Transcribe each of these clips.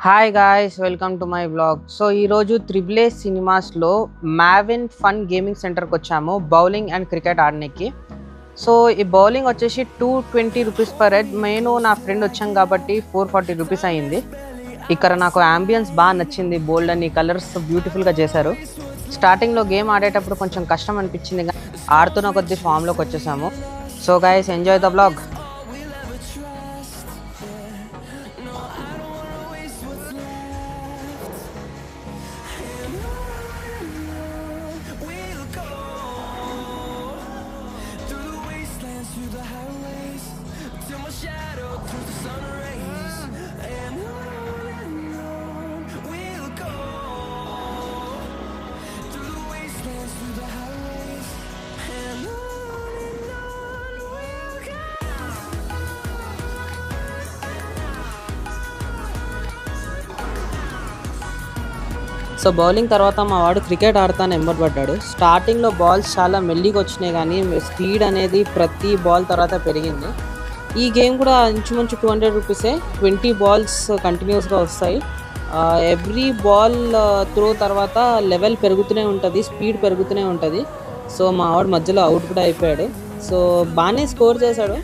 Hi guys, welcome to my vlog. So ఈరోజు triple సినిమాస్లో మ్యావిన్ fun gaming సెంటర్కి వచ్చాము బౌలింగ్ అండ్ క్రికెట్ ఆడడానికి. సో ఈ బౌలింగ్ వచ్చేసి 220 రూపీస్ పర్ హెడ్. నేను నా ఫ్రెండ్ వచ్చాం కాబట్టి 440 రూపీస్ అయ్యింది. ఇక్కడ నాకు అంబియన్స్ బాగా నచ్చింది. బోల్డ్ అని కలర్స్ బ్యూటిఫుల్గా చేశారు. స్టార్టింగ్లో గేమ్ ఆడేటప్పుడు కొంచెం కష్టం అనిపించింది, ఆడుతున్న కొద్ది ఫామ్లోకి వచ్చేసాము. So guys, enjoy the vlog. So bowling తర్వాత మా వాడు క్రికెట్ ఆడతాను ఎంబడబడ్డాడు. స్టార్టింగ్లో బాల్స్ చాలా మెల్లిగా వచ్చినాయి, కానీ స్పీడ్ అనేది ప్రతి బాల్ తర్వాత పెరిగింది. ఈ గేమ్ కూడా ఇంచుమించు 200 రూపీసే. 20 బాల్స్ కంటిన్యూస్గా వస్తాయి. ఎవ్రీ బాల్ త్రో తర్వాత లెవెల్ పెరుగుతూనే ఉంటుంది, స్పీడ్ పెరుగుతూనే ఉంటుంది. సో మా వాడు మధ్యలో అవుట్ కూడా అయిపోయాడు. సో బాగానే స్కోర్ చేశాడు.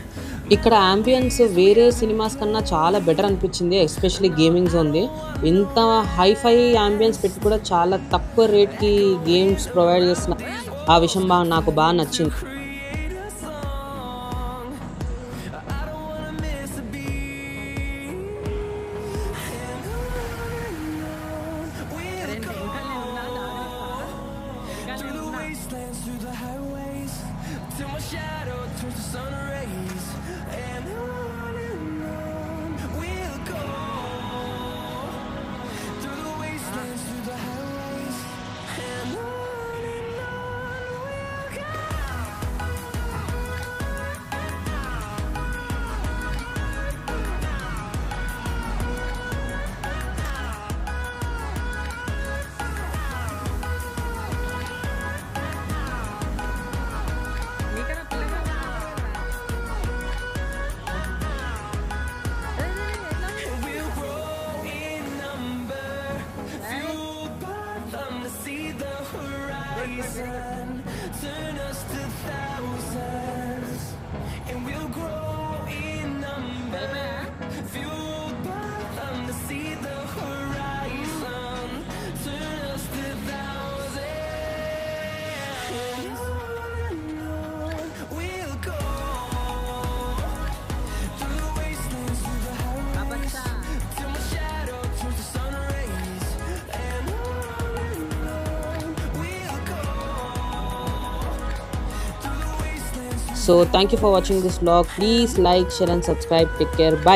ఇక్కడ అంబియన్స్ వేరే సినిమాస్ కన్నా చాలా బెటర్ అనిపించింది, ఎస్పెషలీ గేమింగ్ జోన్ది. ఇంత హైఫై అంబియన్స్ పెట్టి కూడా చాలా తక్కువ రేట్కి గేమ్స్ ప్రొవైడ్ చేస్తున్న ఆ విషయం నాకు బాగా నచ్చింది. Turn us to thousands, and we'll grow in number. Fueled by them to see the horizon. Turn us to thousands, and on we'll go. Through the wastelands, through the highways, till my shadow turns to sun rays. And on we'll go. So thank you for watching this vlog. Please like, share and subscribe. Take care. Bye.